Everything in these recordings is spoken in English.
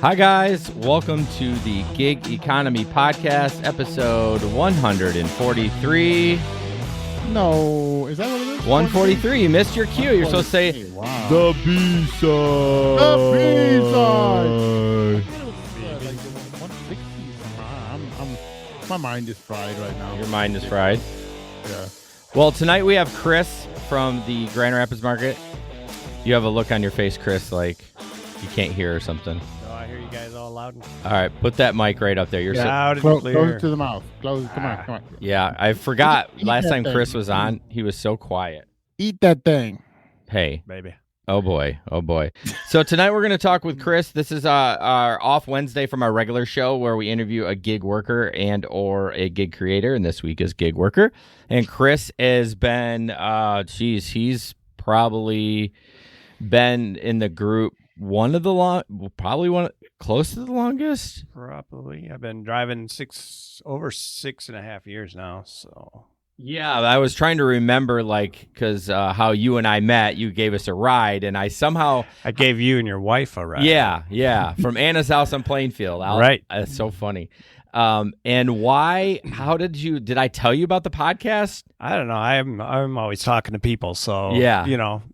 Hi, guys. Welcome to the Gig Economy Podcast, episode 143. No, is that what it is? 143. You missed your cue. You're supposed to say, wow. the B-side. The B-side. My mind is fried right now. Your mind is fried. Yeah. Well, tonight we have Chris from the Grand Rapids Market. You have a look on your face, Chris, like you can't hear or something. I hear you guys all loud. All right, put that mic right up there. You're loud and Close clear. it to the mouth. Close. Come on. Yeah, I forgot. Eat Last that time Chris thing. was on, he was so quiet. Eat that thing. Hey. Baby. Oh boy. So tonight we're going to talk with Chris. This is our off Wednesday from our regular show where we interview a gig worker and or a gig creator, and this week is gig worker. And Chris has been he's probably been in the group close to the longest. Probably. I've been driving over 6.5 years now. So Yeah, I was trying to remember, because how you and I met, you gave us a ride, and I gave you and your wife a ride. Yeah, from Anna's house on Plainfield. Right. That's so funny. And why, did I tell you about the podcast? I don't know. I'm always talking to people. So, Yeah.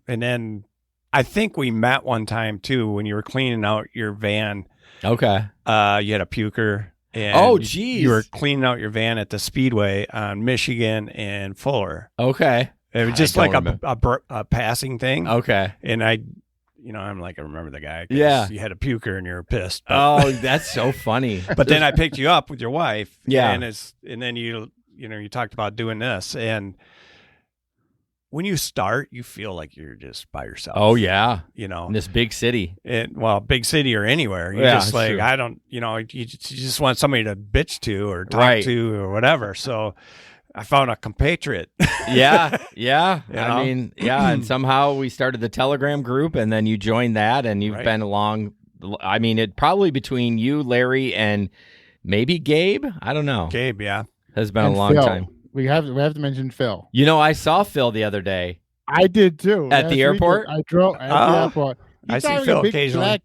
And then I think we met one time too when you were cleaning out your van. Okay. You had a puker. And Oh, geez. You were cleaning out your van at the Speedway on Michigan and Fuller. Okay. It was just like a passing thing. Okay. And I remember the guy. 'Cause Yeah. You had a puker and you were pissed. Oh, that's so funny. But then I picked you up with your wife. Yeah. And then you talked about doing this. And when you start, you feel like you're just by yourself. Oh, yeah. In In this big city. big city or anywhere. You're just like, true. I don't, you just want somebody to bitch to or talk Right. to or whatever. So I found a compatriot. Yeah. know? And somehow we started the Telegram group, and then you joined that, and you've Right. been along. I mean, it probably between you, Larry, and maybe Gabe. I don't know. Gabe, yeah. Has been And a long Phil. time. We have to mention Phil. I saw Phil the other day. I did too. At the Last week, airport? I drove at the airport. I He's see driving Phil a big occasionally.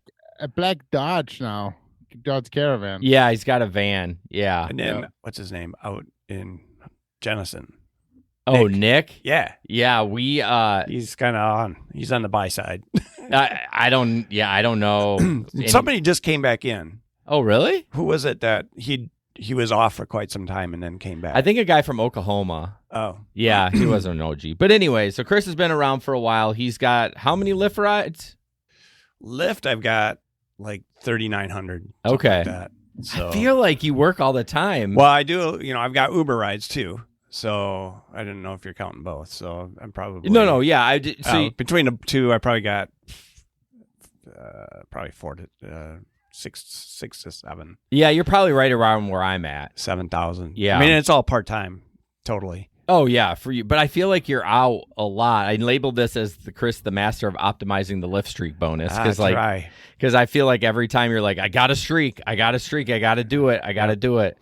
black Dodge now. Dodge Caravan. Yeah, he's got a van. Yeah. And then, Yeah. what's his name? Out in Jennison. Oh, Nick? Yeah. Yeah, we He's he's on the buy side. I don't know. Somebody just came back in. Oh, really? Who was it that he was off for quite some time and then came back? I think a guy from Oklahoma. Oh. Yeah, he was an OG. But anyway, so Chris has been around for a while. He's got how many Lyft rides? Lyft, I've got like 3,900. Okay. Like that. So, I feel like you work all the time. well, I do. I've got Uber rides too. So I didn't know if you're counting both. So I'm probably No, yeah. I did. So between the two, I probably got probably 6 to 7. yeah, you're probably right around where I'm at. 7,000. Yeah. I mean, it's all part time, totally. Oh yeah, for you. But I feel like you're out a lot. I labeled this as the master of optimizing the Lyft streak bonus because Try. I feel like every time you're like, I got a streak, I got to do it, I got to do it.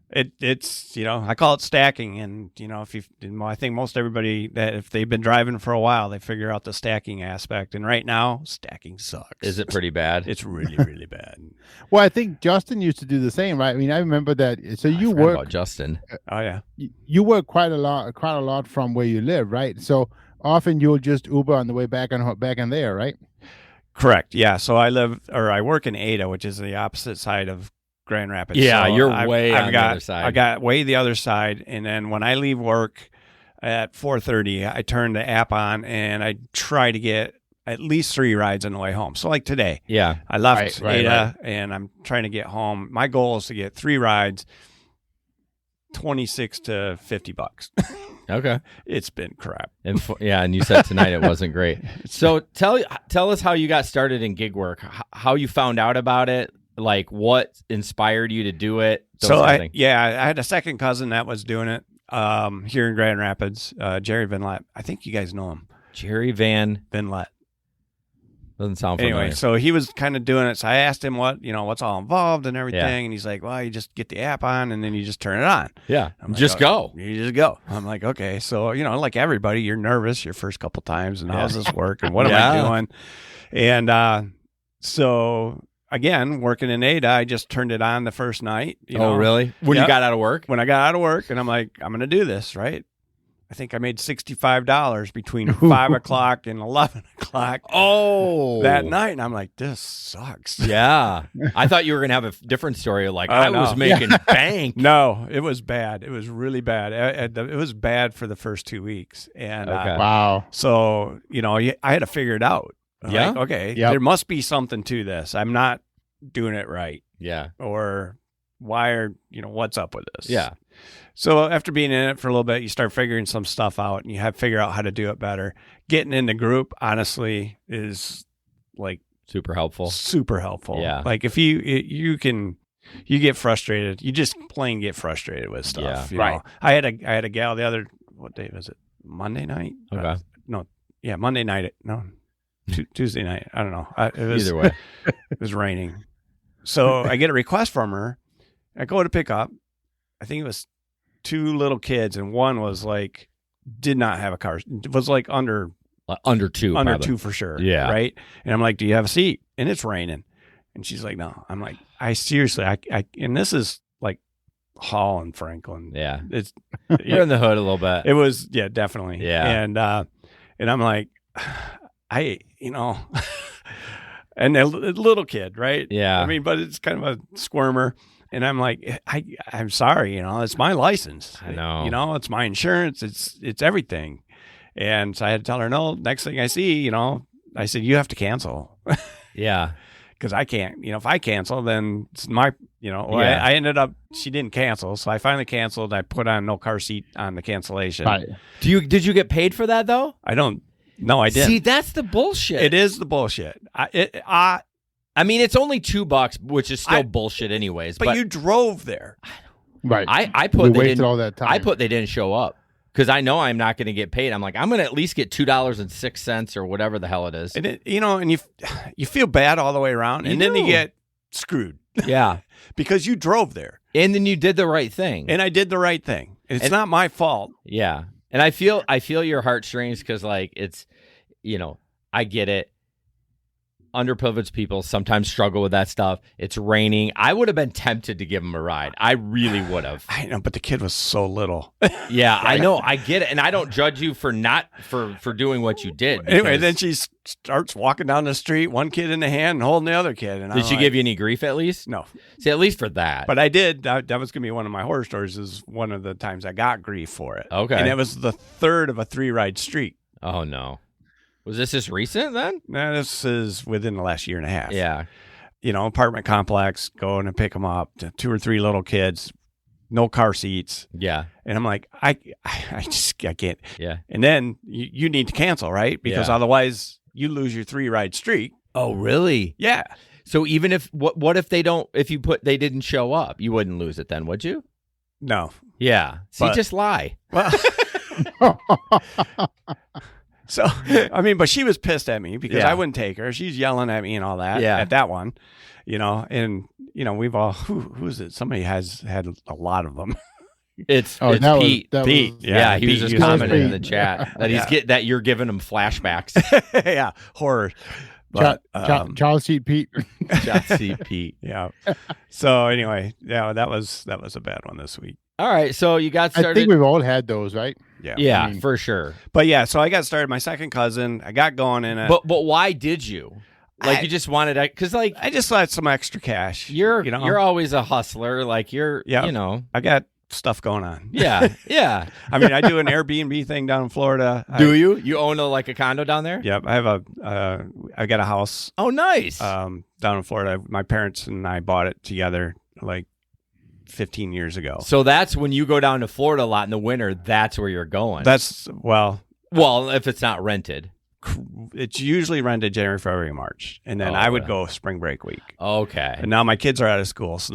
It's I call it stacking, and I think most everybody that if they've been driving for a while, they figure out the stacking aspect. And right now, stacking sucks. Is it pretty bad? It's really really bad. Well, I think Justin used to do the same, right? I mean, I remember that. So you I forgot work. about Justin. Oh yeah. You work quite a lot from where you live, right? So often you'll just Uber on the way back and there, right? Correct. Yeah. So I work in Ada, which is the opposite side of Grand Rapids. Yeah, So you're way on the other side. I got way the other side, and then when I leave work at 4:30, I turn the app on and I try to get at least 3 rides on the way home. So like today, Yeah. I left Right. Ada and I'm trying to get home. My goal is to get 3 rides, $26 to $50. Okay. It's been crap. And and you said tonight it wasn't great. So tell us how you got started in gig work, how you found out about it, like what inspired you to do it. So I had a second cousin that was doing it here in Grand Rapids, Jerry Vinlett. I think you guys know him. Jerry Van Vinlett. doesn't sound familiar. Anyway, so he was kind of doing it. So I asked him what's all involved and everything. Yeah. And he's like, well, you just get the app on and then you just turn it on. Yeah. I'm like, Just go. You just go. I'm like, okay. So, like everybody, you're nervous your first couple times and how's this work and what am I doing? And so again, working in Ada, I just turned it on the first night. You know? Really? When you got out of work? When I got out of work, and I'm like, I'm going to do this, right? I think I made $65 between 5 o'clock and 11 o'clock that night. And I'm like, this sucks. Yeah. I thought you were going to have a different story. Like, I was making bank. No, it was bad. It was really bad. It was bad for the first 2 weeks. And wow. So, you know, I had to figure it out. Yeah. Like, okay, there must be something to this. I'm not doing it right. Yeah. Or what's up with this? Yeah. So after being in it for a little bit, you start figuring some stuff out, and you have to figure out how to do it better. Getting in the group, honestly, is like super helpful. Super helpful. Yeah. Like if you get frustrated, you just plain get frustrated with stuff. Yeah. You know? I had a gal the other, what day was it? Monday night? Okay. Monday night. Tuesday night. I don't know. It was, either way, it was raining. So I get a request from her. I go to pick up. I think it was 2 little kids, and one was like, did not have a car. It was like under 2, under probably. 2 for sure. Yeah. Right. And I'm like, do you have a seat? And it's raining. And she's like, no. I'm like, I seriously, and this is like Hall and Franklin. Yeah. It's You're in the hood a little bit. It was, definitely. Yeah. And I'm like, and a little kid, right? Yeah. I mean, but it's kind of a squirmer. And I'm like, I'm sorry, it's my license. I know. It's my insurance. It's everything. And so I had to tell her, no, next thing I see, I said, you have to cancel. Yeah. Because I can't, if I cancel, then it's my, I ended up, she didn't cancel. So I finally canceled. I put on no car seat on the cancellation. Right. Did you get paid for that though? No, I didn't. See, that's the bullshit. It is the bullshit. I mean, it's only $2, which is still bullshit anyways. But you drove there. Right. I put we wasted all that time. I put they didn't show up because I know I'm not going to get paid. I'm like, I'm going to at least get $2.06 or whatever the hell it is. And and you feel bad all the way around, and then you get screwed. Yeah. Because you drove there. And then you did the right thing. And I did the right thing. It's not my fault. Yeah. And I feel your heartstrings because like it's, I get it. Underprivileged people sometimes struggle with that stuff. It's raining. I would have been tempted to give him a ride. I really would have. I know, but the kid was so little. Yeah, I know. I get it. And I don't judge you for doing what you did. Anyway, then she starts walking down the street, one kid in the hand and holding the other kid. And did she give you any grief at least? No. See, at least for that. But I did. That was going to be one of my horror stories, is one of the times I got grief for it. Okay. And it was the third of a 3-ride streak. Oh, no. Was this recent then? No, this is within the last year and a half. Yeah. Apartment complex, going and pick them up, 2 or 3 little kids, no car seats. Yeah. And I'm like, I can't. Yeah. And then you need to cancel, right? Because otherwise you lose your 3-ride streak. Oh, really? Yeah. So even if, what if they didn't show up, you wouldn't lose it then, would you? No. Yeah. See, just lie. Well, so, I mean, but she was pissed at me because I wouldn't take her. She's yelling at me and all that at that one, and, we've all, who is it? Somebody has had a lot of them. It's Pete. Pete. Yeah, he was just commenting in the chat that that you're giving him flashbacks. Yeah, horror. But child seat Pete. Child seat Pete. Yeah. So anyway, that was a bad one this week. All right, so you got started. I think we've all had those, right? Yeah, I mean, for sure. But yeah, so I got started. My second cousin, I got going in it. But why did you? Like you just wanted to, because like I just had some extra cash. You're always a hustler. Like I got stuff going on. Yeah, yeah. I mean, I do an Airbnb thing down in Florida. Do you? You own a condo down there? Yep, I have I got a house. Oh, nice. Down in Florida. My parents and I bought it together like 15 years ago. So that's when you go down to Florida a lot in the winter. That's where you're going. Well, if it's not rented. It's usually rented January, February, March, and then I would go spring break week. Okay. And now my kids are out of school, so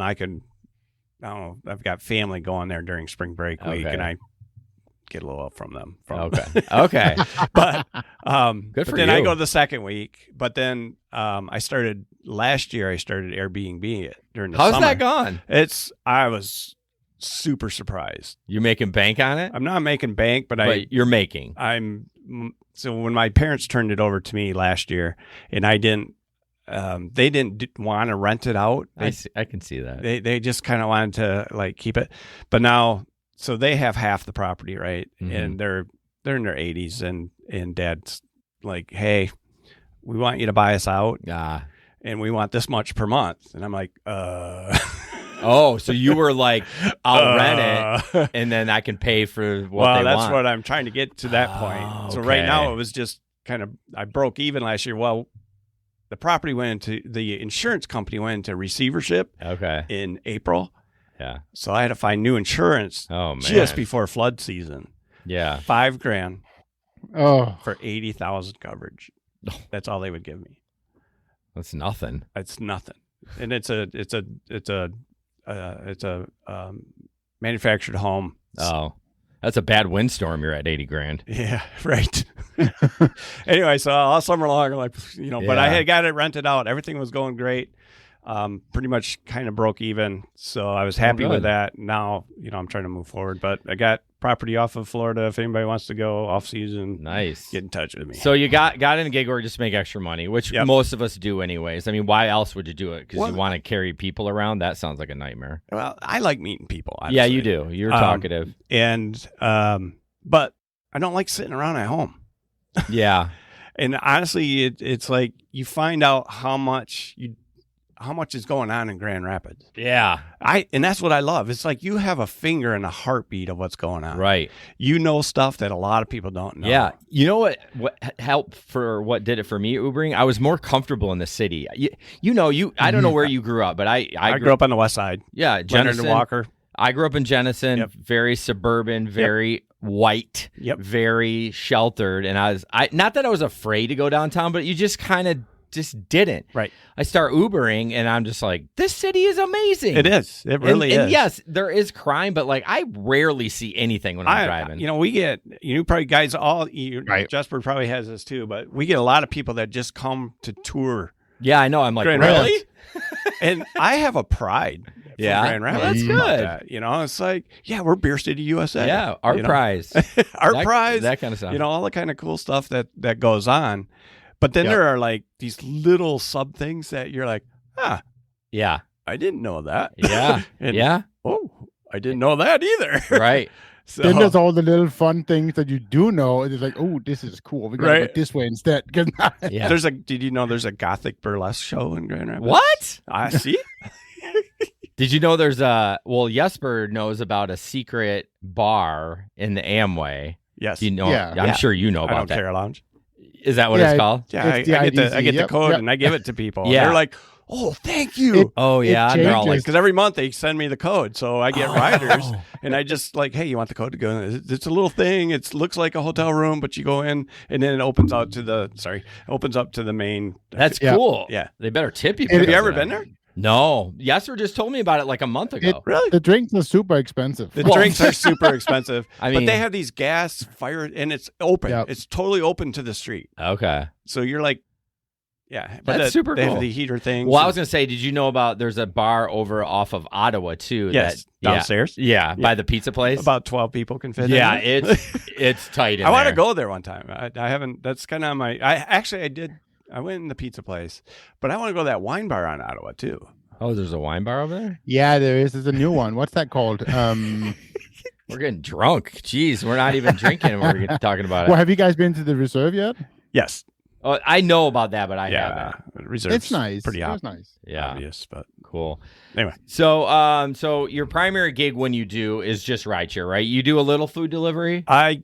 now I've got family going there during spring break week, and I get a little help from them. Okay. But good for then you. I go the second week. But then last year I started Airbnb it during the summer. How's that gone? I was super surprised. You making bank on it? I'm not making bank, but you're making. So when my parents turned it over to me last year, and I didn't they didn't want to rent it out. I can see that. They just kind of wanted to like keep it, but now so they have half the property, right? Mhm. And they're in their 80s, and Dad's like, hey, we want you to buy us out, and we want this much per month. And I'm like, Oh, so you were like, I'll rent it, and then I can pay for what well, they that's want. what I'm trying to get to that point. So right now it was just kind of, I broke even last year. Well, the property the insurance company went into receivership in April. Yeah. So I had to find new insurance just before flood season. Yeah. $5,000 for 80,000 coverage. That's all they would give me. That's nothing. It's nothing. And it's a manufactured home. Oh, that's a bad windstorm. You're at 80 grand. Yeah, right. Anyway, so all summer long, like, but I had got it rented out. Everything was going great. Pretty much kind of broke even. So I was happy with that. Now, I'm trying to move forward, but I got property off of Florida. If anybody wants to go off season, nice, get in touch with me. So you got in a gig work just to make extra money, which most of us do anyways. I mean, why else would you do it? Because you want to carry people around? That sounds like a nightmare. Well, I like meeting people. Obviously. Yeah, you do. You're talkative. But I don't like sitting around at home. Yeah. And honestly, it's like you find out how much is going on in Grand Rapids. Yeah. And that's what I love. It's like you have a finger in a heartbeat of what's going on. Right. You know stuff that a lot of people don't know. Yeah. You know what helped for what did it for me, Ubering? I was more comfortable in the city. I don't know where you grew up, but I grew up on the west side. Yeah. Jenison, Walker. I grew up in Jenison, very suburban, very white, very sheltered. And I not that I was afraid to go downtown, but you just kind of just didn't. Right. I start Ubering and I'm just like, this city is amazing. It is. It really is. And yes, there is crime, but like I rarely see anything when I'm driving. We get, probably guys Jesper probably has this too, but we get a lot of people that just come to tour. Yeah, I know. I'm like, Grand really? And I have a pride. Grand Rapids. That's good. That. It's like, we're Beer City, USA. Yeah, our prize. Our prize. That kind of stuff. All the kind of cool stuff that goes on. But then there are like these little sub things that you're like, yeah, I didn't know that. Yeah. And, oh, I didn't know that either. Right. So, then there's all the little fun things that you do know. It's like, oh, this is cool. We gotta go this way instead. Did you know there's a Gothic burlesque show in Grand Rapids? What? I see. Did you know there's Jesper knows about a secret bar in the Amway. Yes. You know, I'm sure you know about that. Care Lounge. Is that what it's called? Yeah, I get the code and I give it to people. Yeah. They're like, oh, thank you. They're all like, because every month they send me the code. So I get riders and I just like, hey, you want the code to go in? It's a little thing. It looks like a hotel room, but you go in and then it opens up to the main. That's cool. Yeah. They better tip you. Have you ever been there? No. Jesper just told me about it like a month ago. Really? The drinks are super expensive. The drinks are super expensive. I mean, but they have these gas fire and it's open. Yep. It's totally open to the street. Okay. So you're like, but that's super they cool. have the heater thing. Well, I was going to say, did you know about there's a bar over off of Ottawa too? Yes. Downstairs? Yeah. By the pizza place? About 12 people can fit in. Yeah, it's tight in I want there. to go there one time. I haven't. That's kind of my. I did. I went in the pizza place, but I want to go to that wine bar on Ottawa too. Oh, there's a wine bar over there? Yeah, there is. There's a new one. What's that called? We're getting drunk. Jeez, we're not even drinking and we're talking about it. Well, have you guys been to the Reserve yet? Yes. Oh, I know about that, but I haven't. Reserve's it's nice. Pretty It's nice. Yeah. Obvious, but cool. Anyway. So your primary gig when you do is just rideshare, right? You do a little food delivery? So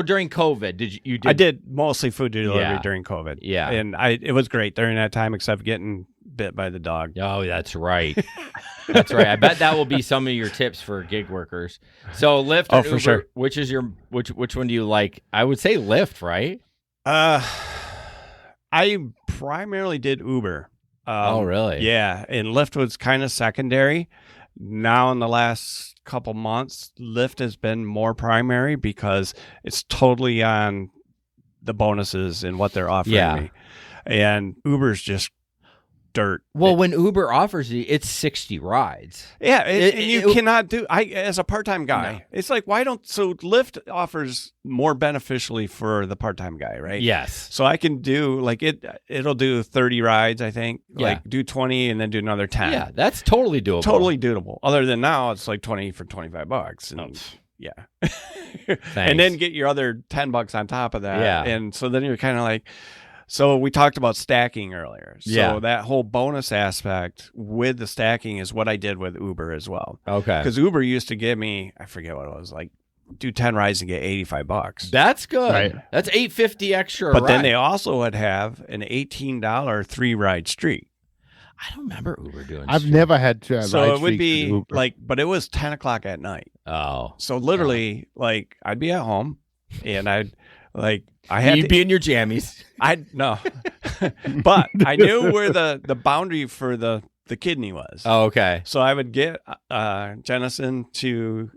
during COVID, I did mostly food delivery during COVID. Yeah. And it was great during that time, except getting bit by the dog. Oh, that's right. That's right. I bet that will be some of your tips for gig workers. So Lyft or Uber, for sure. Which is which one do you like? I would say Lyft, right? I primarily did Uber. Oh, really? Yeah. And Lyft was kind of secondary. Now in the last couple months, Lyft has been more primary because it's totally on the bonuses and what they're offering me. And Uber's just dirt. Well, when Uber offers you, it's 60 rides. Yeah, and you cannot do. As a part-time guy, No. it's like so Lyft offers more beneficially for the part-time guy, right? Yes. So I can do like it'll do 30 rides, I think. Yeah. Like do 20 and then do another 10. Yeah, that's totally doable. Totally doable. Other than now, it's like 20 for $25. And, yeah. And then get your other $10 on top of that. Yeah. And so then you're kind of like, so we talked about stacking earlier. So that whole bonus aspect with the stacking is what I did with Uber as well. Okay. Because Uber used to give me, I forget what it was, like do 10 rides and get $85. That's good. Right. That's $8.50 extra. But then they also would have an $18 3-ride streak. I don't remember Uber doing. I've streak. never had to. So ride it would streaks be with Uber. like, but it was 10 o'clock at night. Oh, So literally, like, I'd be at home and I had you'd to, be in your jammies. no, but I knew where the boundary for the kidney was. Oh, okay. So I would get Jennison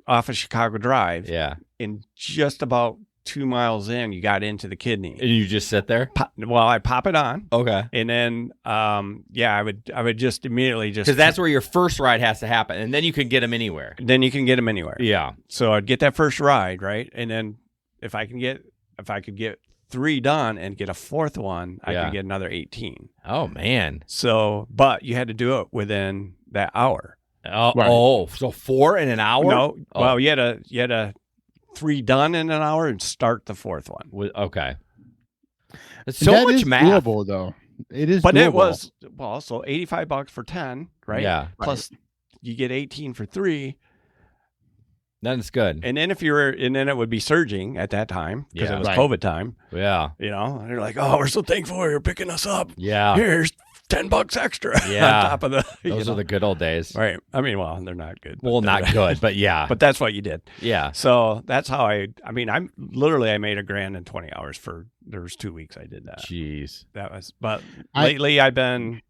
off of Chicago Drive. Yeah. And just about 2 miles in, you got into the kidney. And you just sit there. I'd pop it on. Okay. And then, I would just immediately Because that's where your first ride has to happen, and then you can get them anywhere. Then you can get them anywhere. Yeah. So I'd get that first ride, right? And then if I could get 3 done and get a fourth one, I could get another 18. Oh man. So, but you had to do it within that hour. Oh, Right. So 4 in an hour? No, Oh. well, you had a 3 done in an hour and start the fourth one. Okay. It's so That much is math. doable, though. It is, But doable. it was so $85 for 10, right? Yeah. Plus you get 18 for 3. Then it's good. And then it would be surging at that time because Yeah. it was Right. COVID time. Yeah. You know, and they're like, "Oh, we're so thankful you're picking us up. Yeah. Here's $10 extra Yeah. on top of the." Those are the good old days. right. I mean, well, they're not good. Well, not good, but yeah. But that's what you did. Yeah. So that's how I made I made $1,000 in 20 hours there was 2 weeks I did that. Jeez. But lately I've been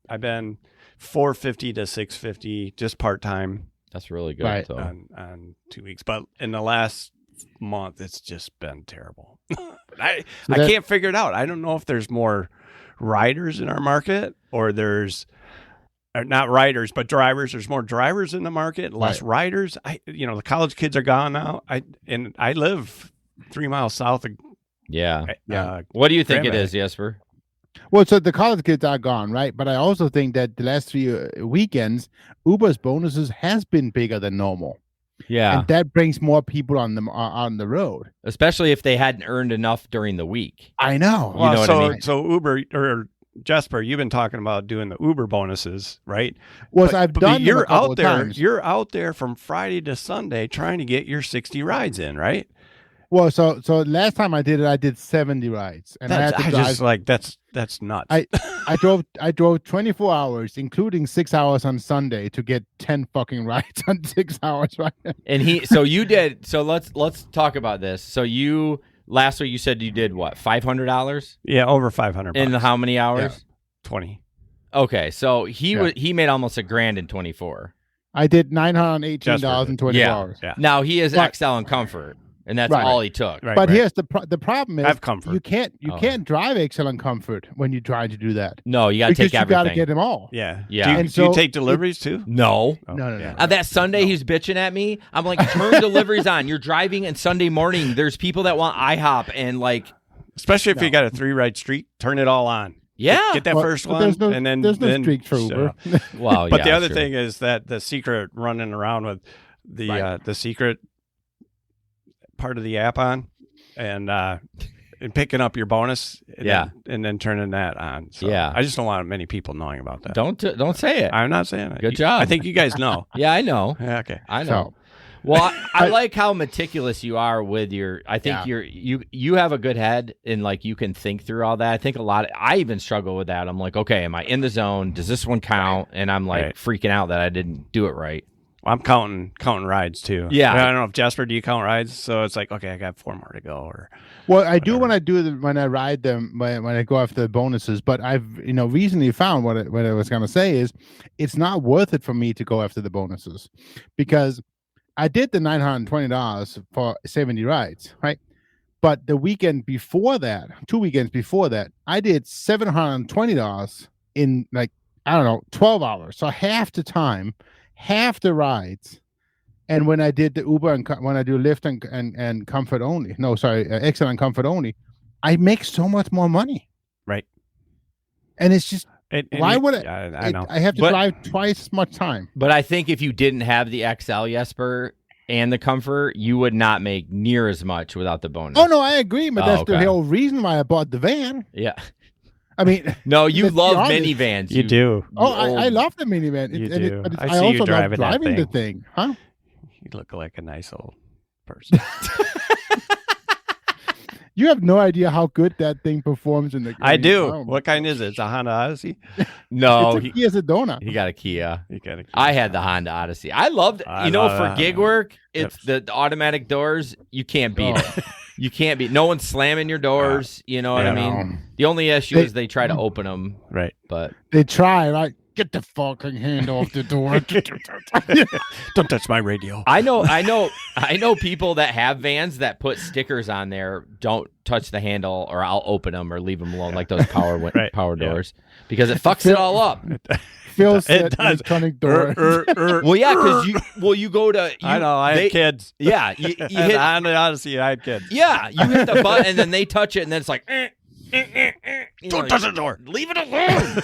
450 to 650 just part-time That's really good. Right. So. on 2 weeks. But in the last month, it's just been terrible. I can't figure it out. I don't know if there's more riders in our market or there's not riders, but drivers. There's more drivers in the market, less riders. The college kids are gone now. I live 3 miles south of. Yeah. Yeah. What do you think it Grandma. is, Jesper? Well, so the college kids are gone, right? But I also think that the last 3 weekends, Uber's bonuses has been bigger than normal, Yeah. and that brings more people on the road. Especially if they hadn't earned enough during the week. I know. You know what I mean? So Uber or Jesper, you've been talking about doing the Uber bonuses, right? Well, But- I've but done them a You're couple out of there. times. You're out there from Friday to Sunday trying to get your 60 rides in, right? Well, so last time I did it, I did 70 rides, and I had to drive. That's nuts. I drove 24 hours, including 6 hours on Sunday, to get 10 fucking rides on 6 hours. Right? And let's talk about this. So last week you said you did what, $500? Yeah, over 500 In bucks. how many hours? 20. Okay, so he Yeah. he made almost $1,000 in 24. I did $918 in 24 Yeah. hours. Yeah. Now he is But- XL and Comfort, and that's Right. all he took. Right, But right. here's the problem is I have Comfort. you can't Oh. can't drive excellent comfort when you try to do that. No, you got to Because take you got to everything. get them all. Yeah. Yeah. Do you, And do you so take deliveries too? No. Oh, No. yeah. That Sunday he's bitching at me. I'm like, turn deliveries on. You're driving, and Sunday morning there's people that want IHOP and like, Especially if you got a 3-ride streak, turn it all on. yeah. Get that Well, first but one, there's no, and then there's no then streak for shut Uber. up. Well, But the yeah, other sure. thing is that the secret running around with the secret part of the app on and picking up your bonus and then turning that on. So Yeah. I just don't want many people knowing about that. Don't say it. I'm not saying it. Good job. I think you guys know. Yeah, I know. Yeah, okay. I know. So, Well, I like how meticulous you are with your. I think Yeah. you have a good head and like you can think through all that. I think I even struggle with that. I'm like, okay, am I in the zone? Does this one count? And I'm like freaking out that I didn't do it right. I'm counting rides too. Yeah. I don't know if Jasper, do you count rides? So it's like, okay, I got 4 more to go. Or well, I do whatever. when I ride them when I go after the bonuses. But I've recently found what I was going to say is it's not worth it for me to go after the bonuses because I did the $920 for 70 rides, right? But the weekend before that, 2 weekends before that, I did $720 in like I don't know, 12 hours. So half the time, half the rides. And when I did the Uber and when I do Lyft and Comfort only, Excel and Comfort only, I make so much more money. Right. And it's just, why would I know. I have to drive twice as much time. But I think if you didn't have the XL, Jesper, and the Comfort, you would not make near as much without the bonus. Oh, no, I agree. But that's the whole reason why I bought the van. Yeah. I mean, no, you love minivans. You do. Oh, I love the minivan. You do. But I see also you driving love driving that the thing. Huh? You look like a nice old person. You have no idea how good that thing performs in the. I do. What kind is it? It's a Honda Odyssey? No, it's a Kia Sedona. He got a Kia. Kia. I had the Honda Odyssey. I loved it. For gig work, it's the automatic doors. You can't beat it. You can't beat. No one's slamming your doors. You know what I mean? The only issue is they try to open them. Right. But they try, right? Get the fucking hand off the door. Don't touch my radio. I know people that have vans that put stickers on there. Don't touch the handle, or I'll open them or leave them alone, like those power doors, because it fucks it all up. Phil said electronic door. Well, yeah, because you go to. I know. I had kids. Yeah, you hit on the Odyssey. I had kids. Yeah, you hit the button and then they touch it, and then it's like. Don't touch the door. Leave it alone.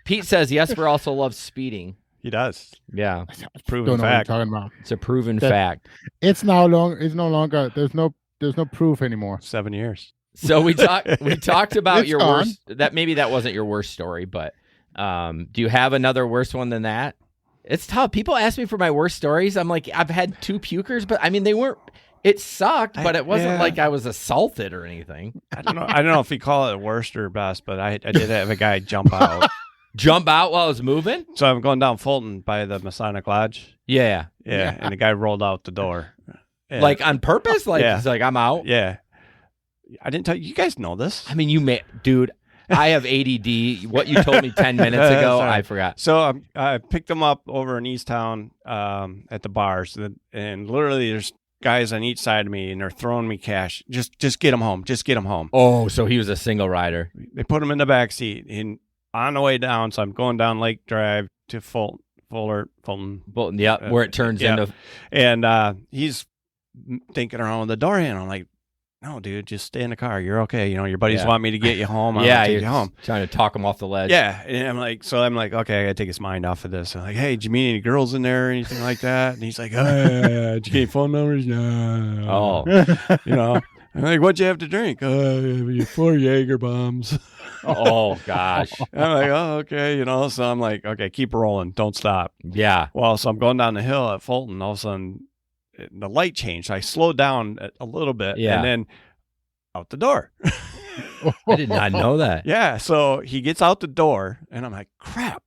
Pete says Jesper also loves speeding. He does. Yeah, it's proven fact. What I'm talking about. It's a proven fact. It's no longer. There's no proof anymore. 7 years. So we talked about your worst. That wasn't your worst story, but do you have another worse one than that? It's tough. People ask me for my worst stories. I'm like, I've had 2 pukers, but I mean, they weren't. It sucked, but it wasn't like I was assaulted or anything. I don't know if you call it worst or best, but I did have a guy jump out. Jump out while I was moving? So I'm going down Fulton by the Masonic Lodge. Yeah. And the guy rolled out the door. And, like on purpose? Like he's like, I'm out? Yeah. I didn't tell you. You guys know this. I mean, dude, I have ADD. What you told me 10 minutes ago, I forgot. So I picked him up over in East Town at the bars. And literally there's guys on each side of me, and they're throwing me cash. Just get him home. Just get him home. Oh, so he was a single rider. They put him in the back seat. And on the way down, so I'm going down Lake Drive to Fulton. Yep, where it turns into. And he's thinking around with the door handle. I'm like, no, dude, just stay in the car. You're okay. You know, your buddies want me to get you home. I'll take you home. Trying to talk him off the ledge. Yeah. And I'm like, okay, I got to take his mind off of this. I'm like, hey, did you meet any girls in there or anything like that? And he's like, did you get any phone numbers? No. Oh. You know, I'm like, what'd you have to drink? 4 Jaeger bombs. Oh, gosh. I'm like, oh, okay. You know, so I'm like, okay, keep rolling. Don't stop. Yeah. Well, so I'm going down the hill at Fulton. All of a sudden, the light changed. I slowed down a little bit, and then out the door. I did not know that. Yeah, so he gets out the door, and I'm like, crap.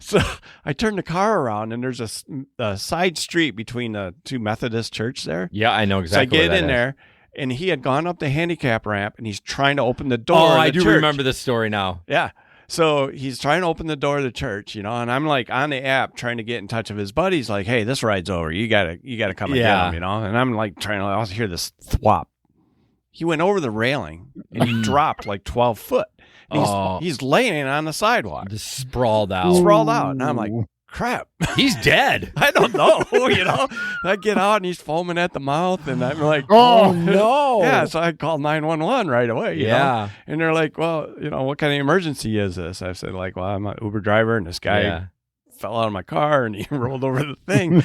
So I turn the car around, and there's a side street between the 2 Methodist church there. Yeah, I know exactly. So I get in there, and he had gone up the handicap ramp, and he's trying to open the door. Oh, I do remember this story now. Yeah. So he's trying to open the door of the church, you know, and I'm like on the app trying to get in touch with his buddies, like, hey, this ride's over. You gotta come and get him, you know. And I'm like trying to also hear this thwop. He went over the railing and he dropped like 12 foot. He's laying on the sidewalk. Just sprawled out. And I'm like, crap. He's dead. I don't know, you know. I get out and he's foaming at the mouth, and I'm like, oh no. Yeah, so I called 911 right away. You know? And they're like, well, you know, what kind of emergency is this? I said, like, well, I'm an Uber driver, and this guy fell out of my car and he rolled over the thing.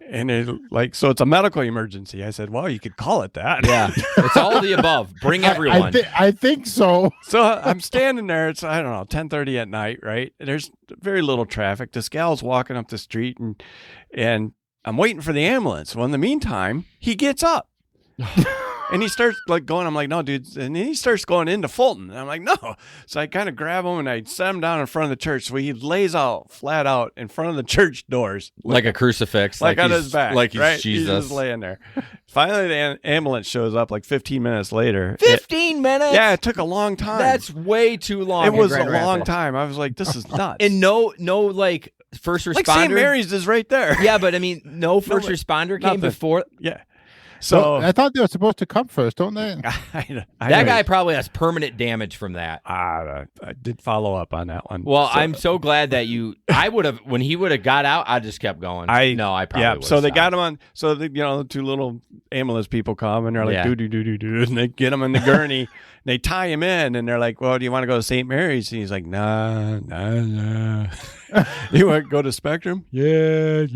And so it's a medical emergency. I said, well, you could call it that. Yeah. It's all of the above. Bring everyone. I think so. So I'm standing there. It's, I don't know, 10:30 at night, right? There's very little traffic. This gal's walking up the street, and I'm waiting for the ambulance. Well, in the meantime, he gets up. And he starts like going, I'm like, no, dude. And then he starts going into Fulton. And I'm like, no. So I kind of grab him and I set him down in front of the church. So he lays out flat out in front of the church doors. Like a crucifix. Like on his back. Like he's right? Jesus. He's just laying there. Finally, the ambulance shows up like 15 minutes later. 15 minutes? Yeah, it took a long time. That's way too long. It was a long time. I was like, this is nuts. And no, like first responder. Like St. Mary's is right there. Yeah, but I mean, no first responder came before. Yeah. So I thought they were supposed to come first, don't they? That guy probably has permanent damage from that. I did follow up on that one. Well, I'm so glad that I would have, when he would have got out, I just kept going. I probably would have. So they got him on, so the two little ambulance people come and they're like, do, and they get him in the gurney. They tie him in and they're like, well, do you want to go to St. Mary's? And he's like, nah. You want to go to Spectrum? Yeah.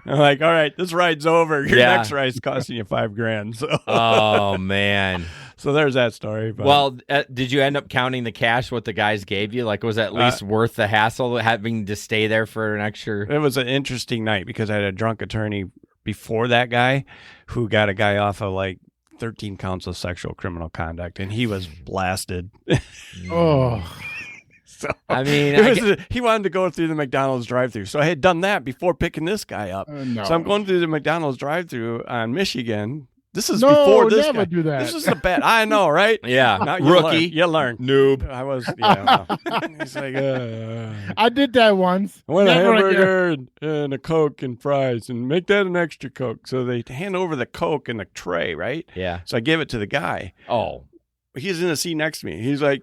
I'm like, all right, this ride's over. Your next ride's costing you $5,000. So. Oh, man. So there's that story. But. Well, did you end up counting the cash what the guys gave you? Like, was it at least worth the hassle having to stay there for an extra? It was an interesting night because I had a drunk attorney before that guy who got a guy off of like 13 counts of sexual criminal conduct, and he was blasted. Oh. So, I mean, he wanted to go through the McDonald's drive-thru. So I had done that before picking this guy up. No. So I'm going through the McDonald's drive-thru on Michigan. This is before this never guy. do that. This is a bad. I know, right? Yeah. Now Rookie. You learn. Noob. I was. Yeah. He's like, I did that once. I want a hamburger and a Coke and fries, and make that an extra Coke. So they hand over the Coke in the tray, right? Yeah. So I gave it to the guy. Oh. He's in the seat next to me. He's like,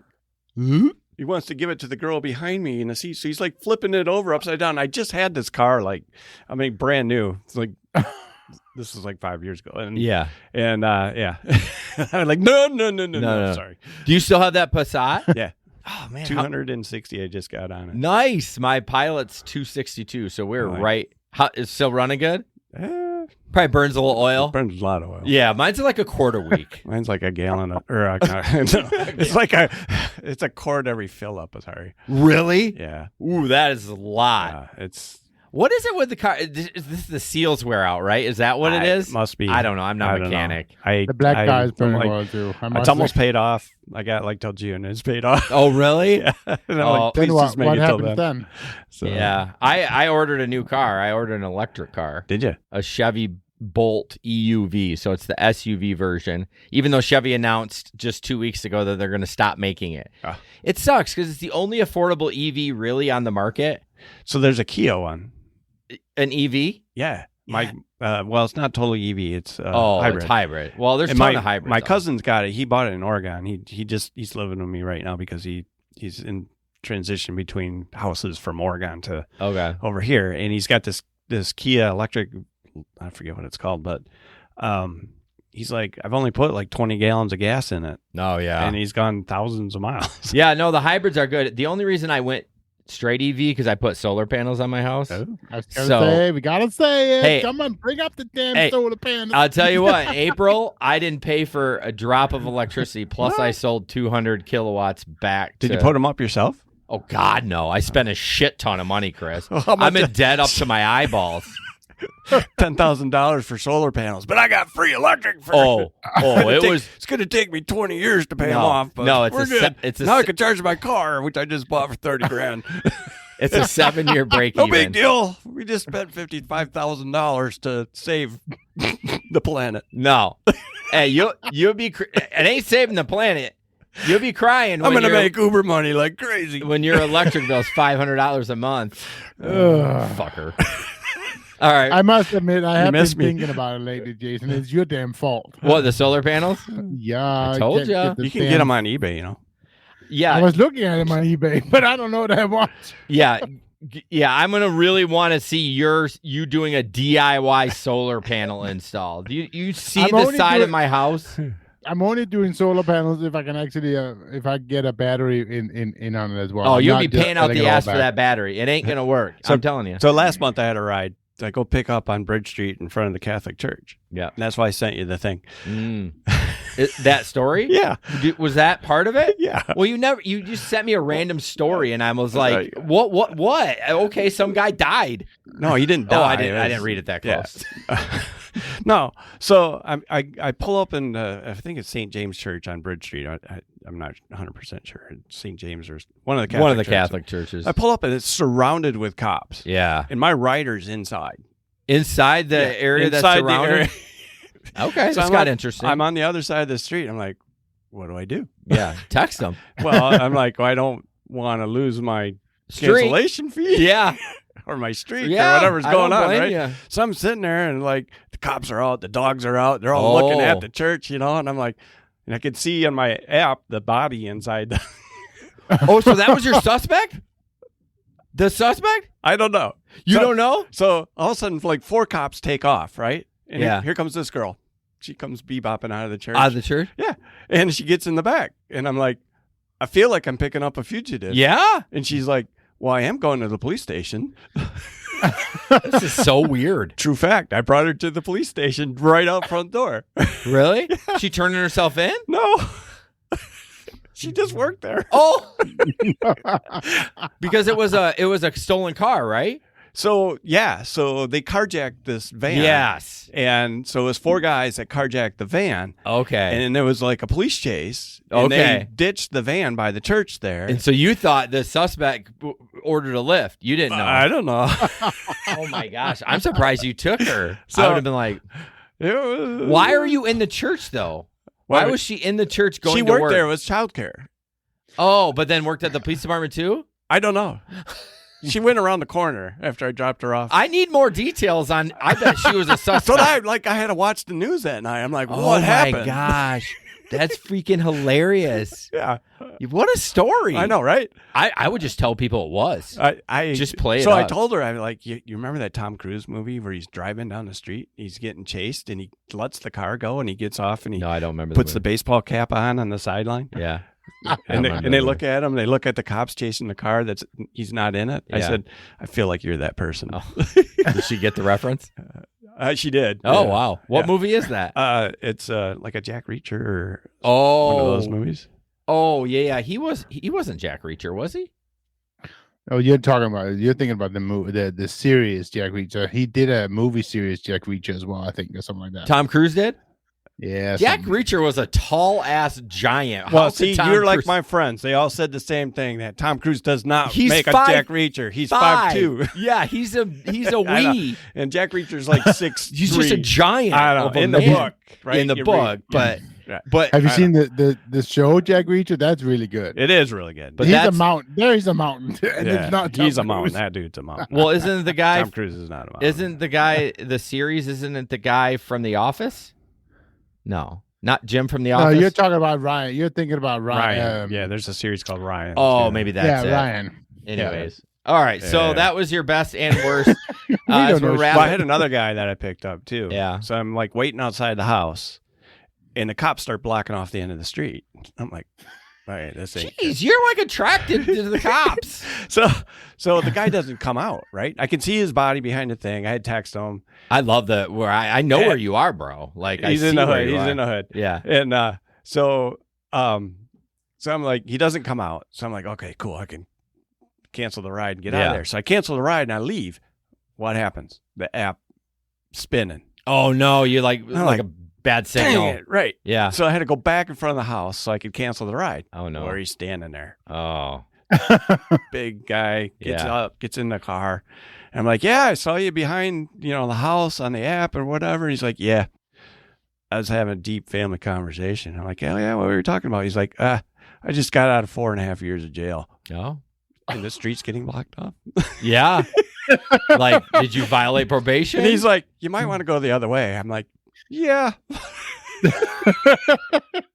he wants to give it to the girl behind me in the seat. So he's like flipping it over upside down. I just had this car, brand new. It's like, this was like 5 years ago. And yeah. I'm like, no, sorry. Do you still have that Passat? Yeah. Oh, man. 260 I just got on it. Nice. My Pilot's 262, so we're right. Is it still running good? Probably burns a little oil. Burns a lot of oil. Yeah, mine's like a quart a week. Mine's like a gallon it's a quart every fill up. Sorry. Really? Yeah. Ooh, that is a lot. What is it with the car? Is this the seals wear out, right? Is that what it is? Must be. I don't know. I'm not a mechanic. The black guy's burning oil too. It's almost paid off. I got like till June. It's paid off. Oh, really? Yeah. Please just make what it till happens then? So. Yeah. I ordered a new car. I ordered an electric car. Did you? A Chevy Bolt EUV. So it's the SUV version, even though Chevy announced just 2 weeks ago that they're going to stop making it. It sucks because it's the only affordable EV really on the market. So there's a Kia one. An EV? Yeah. Well, it's not totally EV. It's hybrid. It's hybrid. Well, there's a ton of hybrids. My cousin's got it. He bought it in Oregon. He's living with me right now because he's in transition between houses from Oregon to over here, and he's got this Kia electric. I forget what it's called, but he's like, I've only put like 20 gallons of gas in it. Oh yeah, and he's gone thousands of miles. Yeah, no, the hybrids are good. The only reason I went straight EV because I put solar panels on my house. I was gonna say, we gotta say it. Hey, come on, bring up the damn solar panels. I'll tell you what, in April, I didn't pay for a drop of electricity. Plus, I sold 200 kilowatts back. Did you put them up yourself? Oh God, no! I spent a shit ton of money, Chris. I'm in debt up to my eyeballs. $10,000 for solar panels, but I got free electric. It's going to take me 20 years to pay them off. But no, now I can charge my car, which I just bought for $30,000. It's a 7-year break. No big deal. We just spent $55,000 to save the planet. No, hey, you'll be. It ain't saving the planet. You'll be crying. I'm going to make Uber money like crazy when your electric bill's $500 a month. Fucker. All right. I must admit, I have been thinking about it lately, Jason. It's your damn fault. What, the solar panels? Yeah. I told you. You can get them on eBay, you know. Yeah. I was looking at them on eBay, but I don't know that much. Yeah. Yeah, I'm going to really want to see you doing a DIY solar panel install. Do you see the side of my house? I'm only doing solar panels if I can actually, if I get a battery in on it as well. Oh, you'll be paying out the ass for that battery. It ain't going to work. I'm telling you. So last month I had a ride. I go pick up on Bridge Street in front of the Catholic Church. Yeah. And that's why I sent you the thing. That story? Yeah. Was that part of it? Yeah. Well, you just sent me a random story and I was like, what? Okay, some guy died. No, he didn't die. Oh, I didn't read it that close. Yeah. No. So I pull up in, I think it's St. James Church on Bridge Street. I'm not 100% sure. St. James or one of the Catholic churches. I pull up and it's surrounded with cops. Yeah. And my rider's inside. Inside the area that's surrounded? Okay, so that's interesting. I'm on the other side of the street. I'm like, what do I do? Yeah, text them. Well, I'm like, I don't want to lose my cancellation fee, Yeah. or my streak, Yeah. or whatever's I going don't on, blame right? ya. So I'm sitting there, and like the cops are out, the dogs are out, they're all looking at the church, and I'm like, and I could see on my app the body inside. Oh, so that was your suspect? The suspect? I don't know. You don't know? So all of a sudden, like 4 cops take off, right? And Yeah. here comes this girl. She comes bebopping out of the church. Out of the church? Yeah. And she gets in the back. And I'm like, I feel like I'm picking up a fugitive. Yeah. And she's like, well, I am going to the police station. This is so weird. True fact. I brought her to the police station right out front door. Really? She turning herself in? No. She just worked there. Oh. Because it was a stolen car, right? So, yeah. So they carjacked this van. Yes. And so it was 4 guys that carjacked the van. Okay. And there was like a police chase. And Okay. they ditched the van by the church there. And so you thought the suspect ordered a Lyft. You didn't know. I don't know. Oh my gosh. I'm surprised you took her. So- I would have been like, why are you in the church though? Why was she in the church going She to worked work? there. It was childcare. Oh, but then worked at the police department too? I don't know. She went around the corner after I dropped her off. I need more details on. I bet she was a suspect. So I had to watch the news that night. I'm like, Oh what my happened? gosh. That's freaking hilarious. Yeah, What a story. I know, right? I would just tell people it was. I Just play it So I up. told her, I'm like, you remember that Tom Cruise movie where he's driving down the street, he's getting chased, and he lets the car go, and he gets off, and he No, I don't remember. puts the baseball cap on the sideline. Yeah. And they look at him. They look at the cops chasing the car. He's not in it. I Yeah. said, I feel like you're that person. Oh. Did she get the reference? She did. Oh, yeah. wow. What Yeah. movie is that? It's like a Jack Reacher or Oh. one of those movies. Oh, yeah. He wasn't Jack Reacher, was he? Oh, you're thinking about the movie, the series Jack Reacher. He did a movie series Jack Reacher as well, I think, or something like that. Tom Cruise did? Yeah. Jack something. Reacher was a tall ass giant. Well, How could see, Tom you're like Cruise- my friends. They all said the same thing, that Tom Cruise does not He's make a 5'5". Jack Reacher. He's 5'2". Yeah, he's a I know. wee. And Jack Reacher's like 6'3". He's just a giant. I don't of know. a In the man. book, right? In the You book, read- but Have you I seen the show Jack Reacher? That's really good. It is really good. But he's a that's- mountain. There he's a mountain. And Yeah, it's not Tom he's a mountain. Cruise. That dude's a mountain. well, isn't the guy? Tom Cruise is not a mountain. Isn't the guy the series? Isn't it the guy from The Office? No, not Jim from The No, Office. you're talking about Ryan. You're thinking about Ryan? Ryan. Yeah, there's a series called Ryan. Oh, too. maybe that's it. Ryan. Anyways, all right. So Yeah. that was your best and worst. We as don't know we're shit. wrapping- Well, I had another guy that I picked up too. Yeah. So I'm like waiting outside the house, and the cops start blocking off the end of the street. I'm like, all right, this ain't. Jeez, you're like attracted to the cops. So the guy doesn't come out, right? I can see his body behind the thing. I had texted him. I love the where I know where you are, bro. Like He's I in see the where hood. you He's are. in the hood. Yeah. And so I'm like, he doesn't come out. So I'm like, okay, cool. I can cancel the ride and get out Yeah. of there. So I cancel the ride and I leave. What happens? The app spinning. Oh no, you're like like, a bad Dang signal. it. Right. Yeah. So I had to go back in front of the house so I could cancel the ride. Oh no. Where he's standing there. Oh. Big guy gets Yeah. up, gets in the car. And I'm like, yeah, I saw you behind, the house on the app or whatever. And he's like, yeah. I was having a deep family conversation. I'm like, oh yeah, what were you talking about? He's like, I just got out of 4.5 years of jail. Oh. And the street's getting blocked off. Yeah. Like, did you violate probation? And he's like, you might want to go the other way. I'm like, yeah.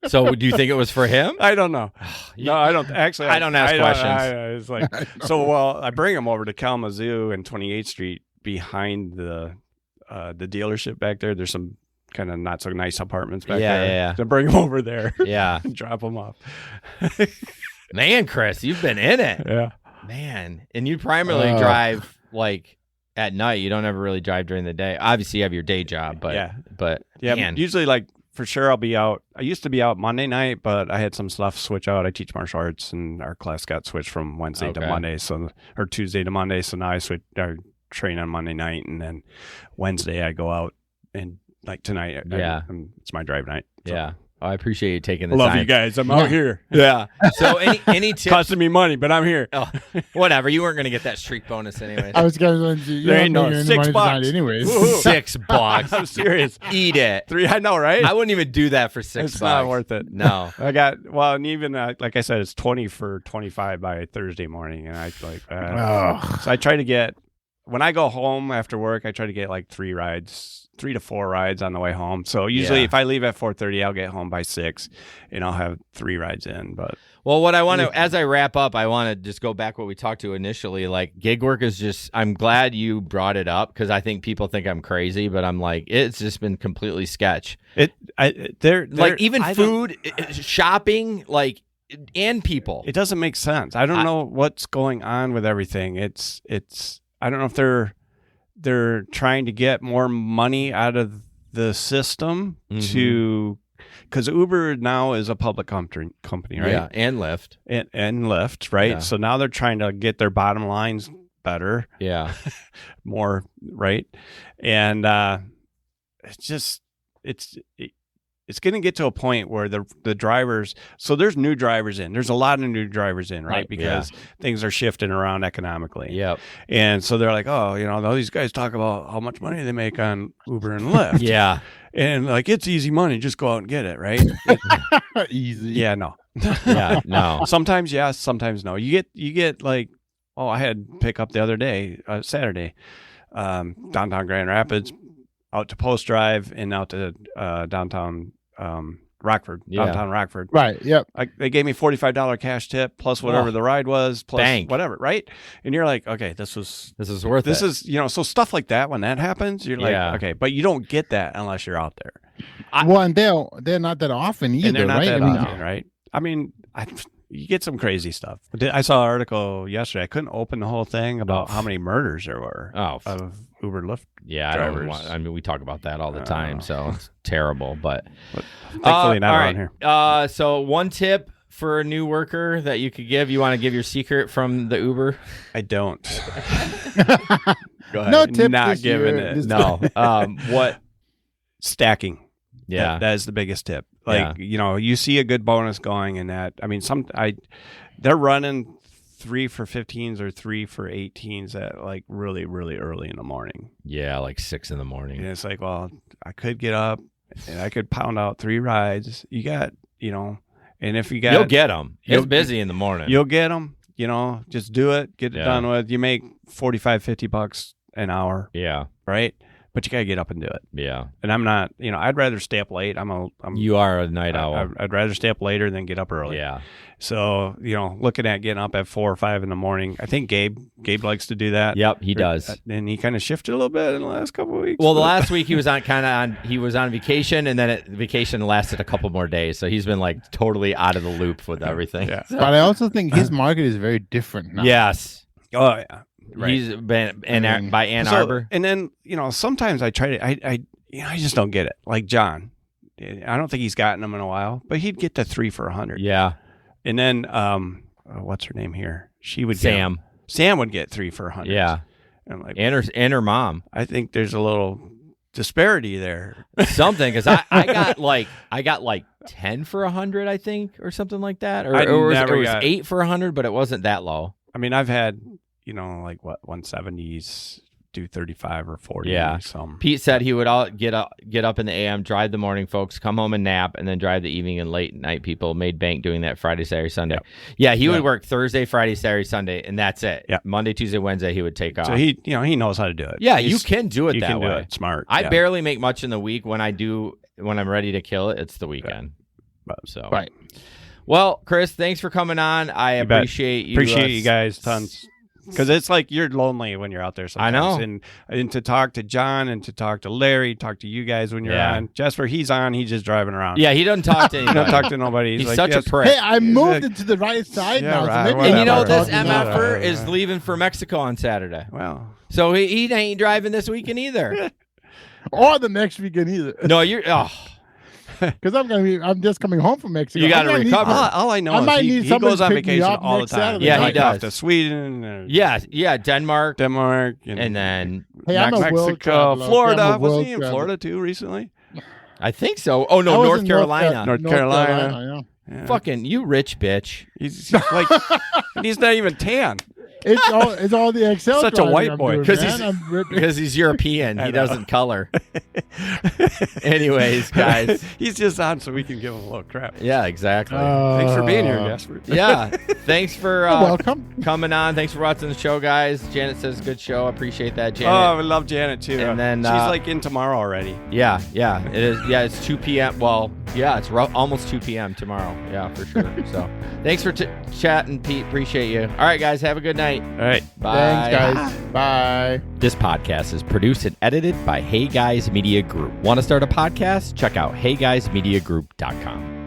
So do you think it was for him? I don't know. No, I don't. Actually, I don't ask questions. It's like, so, I bring him over to Kalamazoo and 28th Street behind the dealership back there. There's some kind of not so nice apartments back there. Yeah. So bring him over there. Yeah. And drop him off. Man, Chris, you've been in it. Yeah. Man. And you primarily drive like at night. You don't ever really drive during the day. Obviously you have your day job, but Yeah. man. Usually, like, for sure, I'll be out. I used to be out Monday night, but I had some stuff switch out. I teach martial arts, and our class got switched from Wednesday to Okay. Monday, or Tuesday to Monday. So now I train on Monday night, and then Wednesday I go out, and like tonight, Yeah. it's my drive night. So. Yeah. I appreciate you taking the Love time. you guys. I'm out here. Yeah. So any tips? Costing me money, but I'm here. Oh, whatever. You weren't going to get that streak bonus anyways. I was going to. There ain't no $6. anyways. $6. I'm serious. Eat it. 3, I know, right? I wouldn't even do that for $6. It's not worth it. No. I got, well, and even, like I said, it's 20 for 25 by Thursday morning. And I like, so I try to get, when I go home after work, I try to get like 3 to 4 rides on the way home. So usually if I leave at 4:30, I'll get home by 6 and I'll have 3 rides in. But well, what I want to, as I wrap up, I want to just go back what we talked to initially. Like gig work is just, I'm glad you brought it up because I think people think I'm crazy, but I'm like, it's just been completely sketch. Even food, shopping, like, and people. It doesn't make sense. I don't know what's going on with everything. It's, I don't know if they're trying to get more money out of the system to, because Uber now is a public company, right? Yeah, and Lyft. And Lyft, right? Yeah. So now they're trying to get their bottom lines better. Yeah. More, right? And it's going to get to a point where the drivers, so there's new drivers in. There's a lot of new drivers in, right? Because things are shifting around economically. Yep. And so they're like, oh, all these guys talk about how much money they make on Uber and Lyft. Yeah. And like, it's easy money. Just go out and get it, right? Easy. Yeah, no. Yeah, no. Sometimes yes, sometimes no. You get like, I had pickup the other day, Saturday, downtown Grand Rapids, out to Post Drive and out to downtown Rockford, downtown Rockford. Right. Yep. They gave me $45 cash tip plus whatever the ride was, plus Bank. whatever, right? And you're like, okay, this is worth it. This is, so stuff like that, when that happens, you're like, okay, but you don't get that unless you're out there. And they're not that often either, And they're not right? that often, right? I mean, you get some crazy stuff. I saw an article yesterday. I couldn't open the whole thing about how many murders there were of Uber and Lyft drivers. I mean, we talk about that all the time, so it's terrible. But thankfully not around here. So one tip for a new worker that you could give? You want to give your secret from the Uber? I don't. Go ahead. No tip. Not this giving year. it. No. What? Stacking. Yeah. That is the biggest tip. Like, you see a good bonus going in that. I mean, they're running 3 for 15s or 3 for 18s at like really, really early in the morning. Yeah, like 6 in the morning. And it's like, well, I could get up and I could pound out 3 rides. You got, and if you got, you'll get them. It's busy in the morning. You'll get them. Just do it. Get it done with. You make $45-$50 an hour. Yeah. Right. But you gotta get up and do it. Yeah. And I'm not, I'd rather stay up late. You are a night owl. I'd rather stay up later than get up early. Yeah. So, looking at getting up at 4 or 5 in the morning, I think Gabe likes to do that. Yep, he does. And he kind of shifted a little bit in the last couple of weeks. Well, the last week he was on vacation, and then vacation lasted a couple more days. So he's been like totally out of the loop with everything. Yeah. But I also think his market is very different now. Yes. Oh yeah. Right. He's been by Ann Arbor. And then, sometimes I try to, I just don't get it. Like John, I don't think he's gotten them in a while, but he'd get the 3 for 100. Yeah. And then, what's her name here? She would Sam would get 3 for 100. Yeah. And I'm like, and her mom. I think there's a little disparity there. Something, because I got like 10 for 100, I think, or something like that. Or it was 8 for 100, but it wasn't that low. I mean, I've had, like what, 170s do 35 or 40. Yeah. Pete said he would all get up in the AM, drive the morning folks, come home and nap, and then drive the evening and late night people. Made bank doing that Friday, Saturday, Sunday. Yep. Yeah, he would work Thursday, Friday, Saturday, Sunday, and that's it. Yeah. Monday, Tuesday, Wednesday, he would take off. So he knows how to do it. Yeah, you can do it that way. Do it smart. I barely make much in the week. When I'm ready to kill it, it's the weekend. Yeah. So right. Well, Chris, thanks for coming on. I appreciate you. Appreciate you guys tons. Because it's like you're lonely when you're out there sometimes. I know. And to talk to John and to talk to Larry, talk to you guys when you're on. Jasper, he's on. He's just driving around. Yeah, he doesn't talk to anybody. He doesn't talk to nobody. He's like, such a prick. Hey, I moved it to the right side now. Right, So maybe and this whatever. MFer is leaving for Mexico on Saturday. Well. So he ain't driving this weekend either. Or the next weekend either. No, you're... Because I'm just coming home from Mexico. You got to recover. All I know is he goes on vacation all the time. Saturday. Yeah, he does. Off to Sweden. Yeah, Denmark. And then hey, I'm a world Mexico, traveler. Florida. I'm a world Wasn't he in traveler. Florida too recently? I think so. Oh I no, was North in Carolina. North Carolina. yeah. Yeah. Fucking you, rich bitch. He's like, and he's not even tan. It's all the Excel. Such a driving white I'm boy. doing, 'Cause man. he's- I'm ripping. Because he's European. I He know. doesn't color. Anyways, guys. He's just on so we can give him a little crap. Yeah, exactly. Thanks for being here, Jasper. Yeah. Thanks for You're welcome. coming on. Thanks for watching the show, guys. Janet says good show. I appreciate that, Janet. Oh, we love Janet too. And then, she's like in tomorrow already. Yeah. It is. Yeah, it's 2 p.m. Well, yeah, it's almost 2 p.m. tomorrow. Yeah, for sure. So thanks for chatting, Pete. Appreciate you. All right, guys. Have a good night. All right. Bye. Thanks, guys. Bye. This podcast is produced and edited by Hey Guys Media Group. Want to start a podcast? Check out heyguysmediagroup.com.